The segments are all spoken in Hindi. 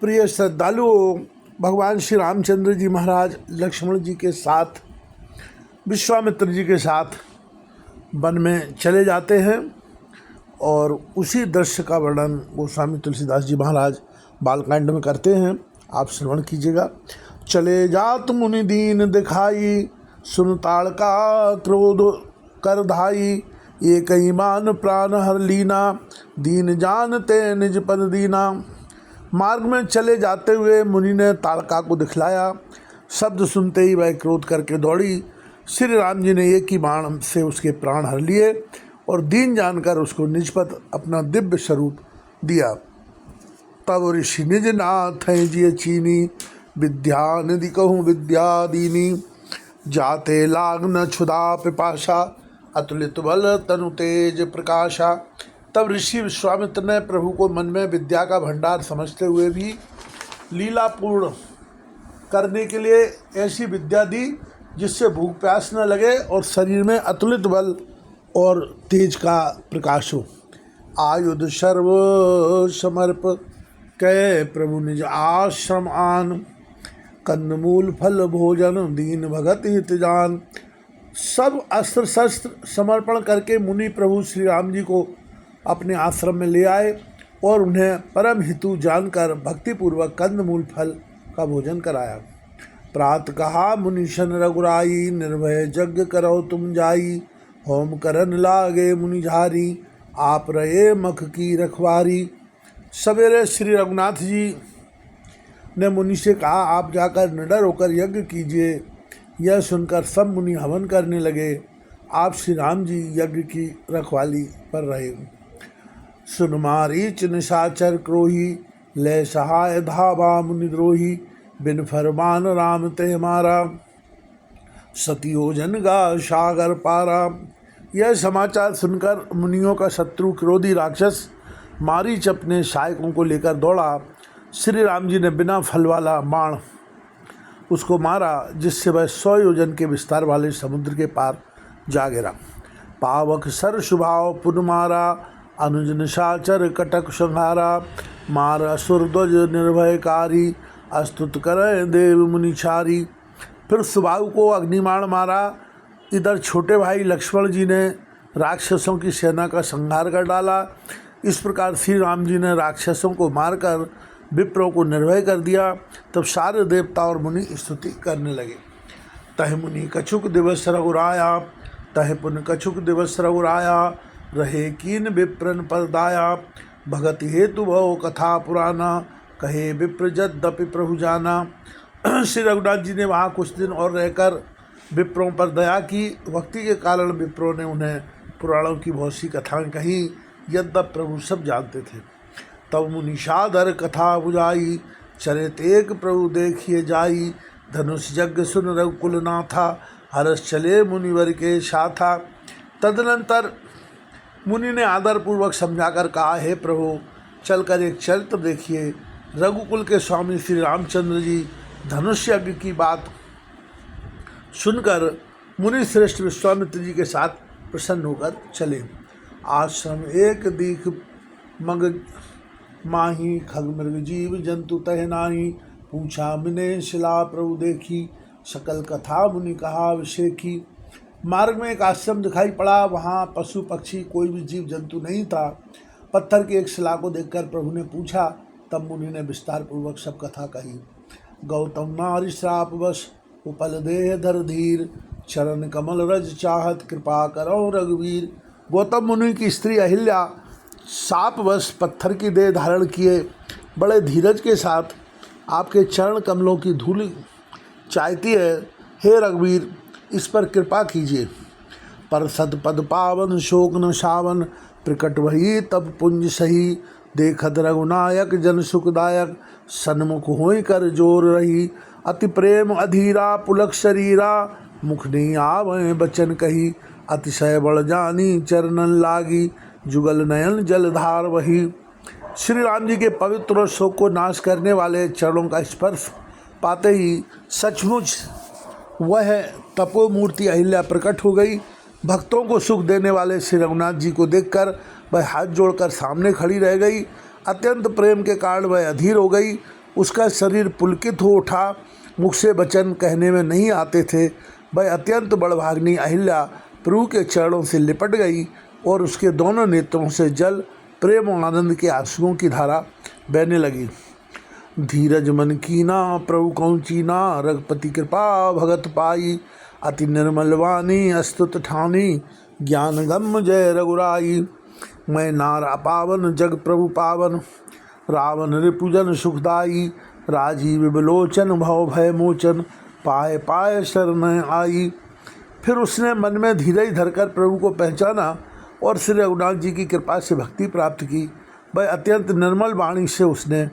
प्रिय श्रद्धालुओं, भगवान श्री रामचंद्र जी महाराज लक्ष्मण जी के साथ, विश्वामित्र जी के साथ वन में चले जाते हैं और उसी दृश्य का वर्णन गोस्वामी तुलसीदास जी महाराज बालकांड में करते हैं। आप श्रवण कीजिएगा। चले जात मुनि दीन दिखाई, सुन ताड़का क्रोध कर धाई, ये कई मान प्राण हर लीना, दीन जानते निज पद दीना। मार्ग में चले जाते हुए मुनि ने ताड़का को दिखलाया। शब्द सुनते ही वह क्रोध करके दौड़ी। श्री राम जी ने एक ही बाण से उसके प्राण हर लिए और दीन जानकर उसको निजपद अपना दिव्य स्वरूप दिया। तब ऋषि निज नाथ हैं जिय चीनी, विद्या निधि कहूँ विद्या दीनी। जाते लाग न क्षुधा पिपाशा, अतुलित बल तनु तेज प्रकाशा। तब ऋषि विश्वामित्र ने प्रभु को मन में विद्या का भंडार समझते हुए भी लीला पूर्ण करने के लिए ऐसी विद्या दी जिससे भूख प्यास न लगे और शरीर में अतुलित बल और तेज का प्रकाश हो। आयुध सर्व समर्प कै प्रभु निज आश्रम आन, कंदमूल फल भोजन दीन भगत हित जान। सब अस्त्र शस्त्र समर्पण करके मुनि प्रभु श्री राम जी को अपने आश्रम में ले आए और उन्हें परम हितु जानकर भक्तिपूर्वक कंदमूल फल का भोजन कराया। प्रात कहा मुनिशन रघुराई, निर्भय यज्ञ करो तुम जाई। होम करन लागे मुनि झारी, आप रहे मख की रखवारी। सवेरे श्री रघुनाथ जी ने मुनि से कहा, आप जाकर निडर होकर यज्ञ कीजिए। यह सुनकर सब मुनि हवन करने लगे। आप श्री राम जी यज्ञ की रखवाली पर रहे। सुन मारीच निशाचर क्रोही, ले सहाय धावा मुनिद्रोही। बिन फरमान राम ते मारा, सतियोजन गा सागर पारा। यह समाचार सुनकर मुनियों का शत्रु क्रोधी राक्षस मारीच अपने सहायकों को लेकर दौड़ा। श्री राम जी ने बिना फल वाला बाण उसको मारा, जिससे वह 100 योजन के विस्तार वाले समुद्र के पार जा गिरा। पावक सर शुभाव पुन मारा, अनुज निशाचर कटक संहारा। मार असुर ध्वज निर्भयकारी, अस्तुत करे देव मुनिचारी। फिर सुबाहु को अग्निबाण मारा। इधर छोटे भाई लक्ष्मण जी ने राक्षसों की सेना का संहार कर डाला। इस प्रकार श्री राम जी ने राक्षसों को मारकर विप्रों को निर्भय कर दिया। तब सारे देवता और मुनि स्तुति करने लगे। तह मुनि कछुक दिवस रघुराया, तह पुन कछुक दिवस रघुराया। रहे कीन विप्रन परदाया, भगत हेतु भव कथा पुराना। कहे विप्र यद्यपि प्रभु जाना। श्री रघुनाथ जी ने वहाँ कुछ दिन और रहकर विप्रों पर दया की। भक्ति के कारण विप्रों ने उन्हें पुराणों की बहुत सी कथाएँ कहीं, यद्यप प्रभु सब जानते थे। तब मुनिषाधर कथा बुझाई, चरित एक प्रभु देखिए जाई। धनुष यज्ञ सुन रघुकुल नाथा, हर्ष चले मुनिवर के साथा। तदनंतर मुनि ने आदरपूर्वक समझाकर कहा, हे प्रभु, चलकर एक चरित्र देखिए। रघुकुल के स्वामी श्री रामचंद्र जी धनुष यज्ञ की बात सुनकर मुनि श्रेष्ठ विश्वामित्र जी के साथ प्रसन्न होकर चले। आश्रम एक दीख मग माही, खग मृग जीव जंतु तह नाही। पूछा मिने शिला प्रभु देखी, सकल कथा मुनि कहा विषेखी। मार्ग में एक आश्रम दिखाई पड़ा। वहाँ पशु पक्षी कोई भी जीव जंतु नहीं था। पत्थर की एक शिला को देखकर प्रभु ने पूछा। तब मुनि ने विस्तार पूर्वक सब कथा कही। गौतम नारी श्रापवश, उपल देह धर धीर। चरण कमल रज चाहत, कृपा करो रघुवीर। गौतम मुनि की स्त्री अहिल्या शापवश पत्थर की देह धारण किए बड़े धीरज के साथ आपके चरण कमलों की धूल चाहती है। हे रघुवीर, इस पर कृपा कीजिए। पर सतपद पावन शोक न सावन, प्रकट वही तब पुंज सही। देखत रघुनायक जन सुखदायक, सन्मुख होई कर जोर रही। अति प्रेम अधीरा पुलक शरीरा, मुख नहीं आवे बचन कही। अतिशय बड़ जानी चरणन लागी, जुगल नयन जलधार वही। श्री राम जी के पवित्र और शोक को नाश करने वाले चरणों का स्पर्श पाते ही सचमुच वह तपोमूर्ति अहिल्या प्रकट हो गई। भक्तों को सुख देने वाले श्री रघुनाथ जी को देखकर वह हाथ जोड़कर सामने खड़ी रह गई। अत्यंत प्रेम के कारण वह अधीर हो गई उसका शरीर पुलकित हो उठा, मुख से वचन कहने में नहीं आते थे। वह अत्यंत बड़भाग्नि अहिल्या प्रभु के चरणों से लिपट गई और उसके दोनों नेत्रों से जल प्रेम और आनंद के आंसुओं की धारा बहने लगी। धीरज मन कीना प्रभु कौन चीना, रघुपति कृपा भगत पाई, अति निर्मल वाणी अस्तुत ठानी, ज्ञान गम जय रघुराई। मैं नार अपावन जग प्रभु पावन, रावण रिपुजन सुखदाई, राजीव विलोचन भव भय मोचन, पाए पाए शरण आई। फिर उसने मन में धीरज धरकर प्रभु को पहचाना और श्री रघुनाथ जी की कृपा से भक्ति प्राप्त की। वह अत्यंत निर्मल वाणी से उसने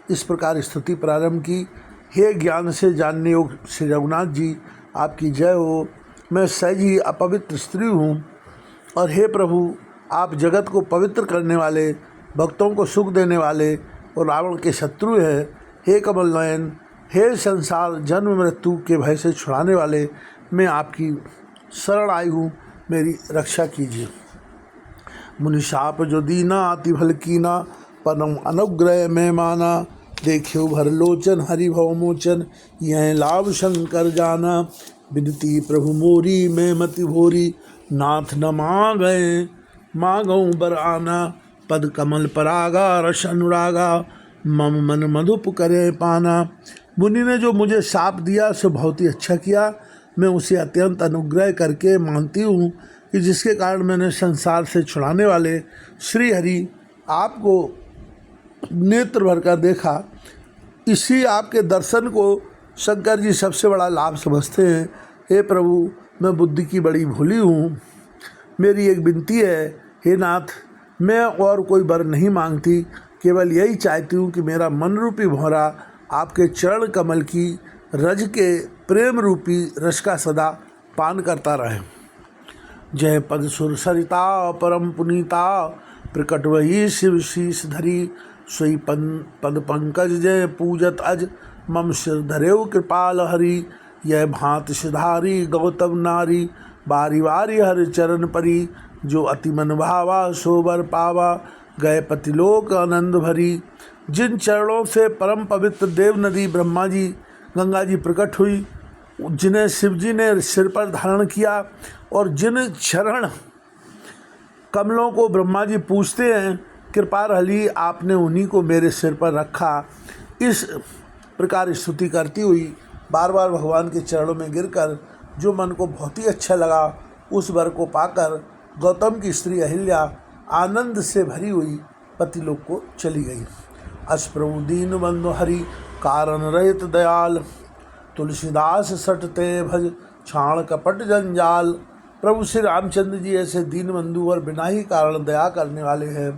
इस प्रकार स्तुति प्रारंभ की। हे ज्ञान से जानने योग श्री रघुनाथ जी, आपकी जय हो। मैं सहज ही अपवित्र स्त्री हूँ, और हे प्रभु, आप जगत को पवित्र करने वाले, भक्तों को सुख देने वाले और रावण के शत्रु हैं। हे कमल नयन, हे संसार जन्म मृत्यु के भय से छुड़ाने वाले, मैं आपकी शरण आई हूँ, मेरी रक्षा कीजिए। मुनिशाप जो दीना अति भल कीना, परम अनुग्रह में माना, देखियो भर लोचन हरि भव मोचन, यह लाभ शंकर जाना। विनती प्रभु मोरी मैं मति भोरी, नाथ न मांगऊँ बर आना, पद कमल परागा रस अनुरागा, मम मन मधुप करे पाना। मुनि ने जो मुझे शाप दिया सो बहुत ही अच्छा किया। मैं उसे अत्यंत अनुग्रह करके मानती हूँ कि जिसके कारण मैंने संसार से छुड़ाने वाले श्री हरि आपको नेत्र भर कर देखा। इसी आपके दर्शन को शंकर जी सबसे बड़ा लाभ समझते हैं। हे प्रभु, मैं बुद्धि की बड़ी भोली हूँ, मेरी एक विनती है। हे नाथ, मैं और कोई वर नहीं मांगती, केवल यही चाहती हूँ कि मेरा मन रूपी भौरा आपके चरण कमल की रज के प्रेम रूपी रस का सदा पान करता रहे। जय पद सुर सरिता परम पुनीता, प्रकट वही शिव शीस धरी, सोई पद पंकज जय पूजत अज, मम सिर धरेव कृपाल हरि। यह भांत सिधारी गौतम नारी, बारी बारी हर चरण परी, जो अति मन भावा सोबर पावा, गए पतिलोक आनंद भरी। जिन चरणों से परम पवित्र देव नदी ब्रह्मा जी गंगा जी प्रकट हुई, जिन्हें शिव जी ने सिर पर धारण किया, और जिन चरण कमलों को ब्रह्मा जी पूजते हैं, कृपा रहली आपने उन्हीं को मेरे सिर पर रखा। इस प्रकार स्तुति करती हुई बार बार भगवान के चरणों में गिरकर जो मन को बहुत ही अच्छा लगा, उस वर को पाकर गौतम की स्त्री अहिल्या आनंद से भरी हुई पतिलोक को चली गई। अस प्रभु दीन बंधु हरि, कारण रहित दयाल, तुलसीदास सटते भज, छाण कपट जंजाल। प्रभु श्री रामचंद्र जी ऐसे दीन बंधु और बिना ही कारण दया करने वाले हैं।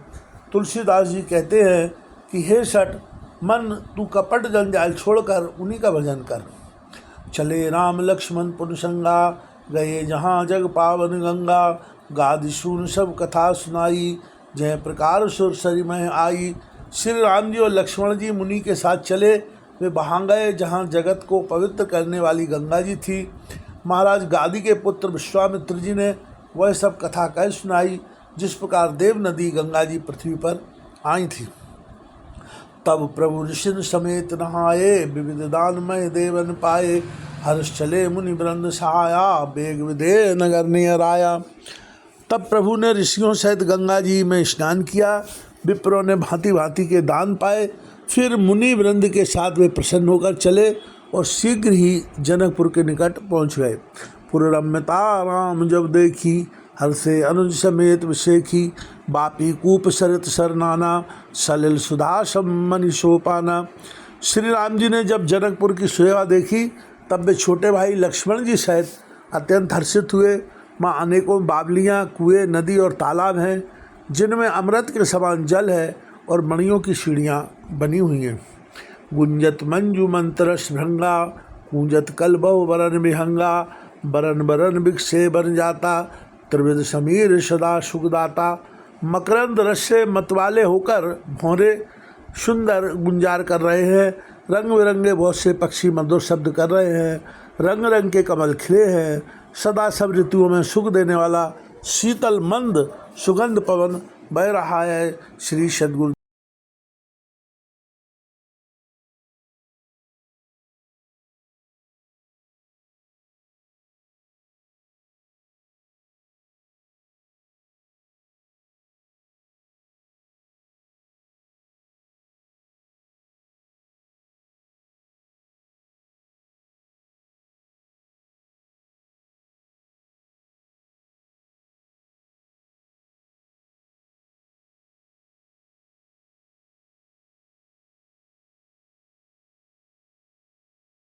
तुलसीदास जी कहते हैं कि हे सट मन, तू कपट जंजाल छोड़कर उन्हीं का भजन कर। चले राम लक्ष्मण पुनसंगा, गए जहाँ जग पावन गंगा, गादि सुन सब कथा सुनाई, जय प्रकार सुरसरी में आई। श्री राम जी और लक्ष्मण जी मुनि के साथ चले। वे वहाँ गए जहाँ जगत को पवित्र करने वाली गंगा जी थी। महाराज गादी के पुत्र विश्वामित्र जी ने वह सब कथा कह सुनाई, जिस प्रकार देव नदी गंगा जी पृथ्वी पर आई थी। तब प्रभु ऋषि समेत नहाए, विविध दानमय देवन पाए, हर्ष चले मुनि वृंद सहाया, बेग विधेय नगर नियर आया। तब प्रभु ने ऋषियों सहित गंगा जी में स्नान किया। विप्रों ने भांति भांति के दान पाए। फिर मुनि वृंद के साथ वे प्रसन्न होकर चले और शीघ्र ही जनकपुर के निकट पहुँच गए। पुररम्यता राम जब देखी, हर से अनुज समेत विशेखी, बापी कूप सरित सरनाना, सलिल सुधा मनि सोपाना। श्री राम जी ने जब जनकपुर की सेवा देखी, तब वे छोटे भाई लक्ष्मण जी सहित अत्यंत हर्षित हुए। माँ अनेकों बावलियाँ, कुएँ, नदी और तालाब हैं, जिनमें अमृत के समान जल है और मणियों की सीढ़ियाँ बनी हुई हैं। गुंजत मंजू मंत्रस भृंगा, कूंजत कलबव वरन विहंगा, बरन बरन बिकसे बन जाता, त्रिविध समीर सदा सुखदाता। मकरंद रस से मतवाले होकर भौरे सुंदर गुंजार कर रहे हैं। रंग बिरंगे बहुत से पक्षी मधुर शब्द कर रहे हैं। रंग रंग के कमल खिले हैं। सदा सब ऋतुओं में सुख देने वाला शीतल मंद सुगंध पवन बह रहा है। श्री सद्गुरु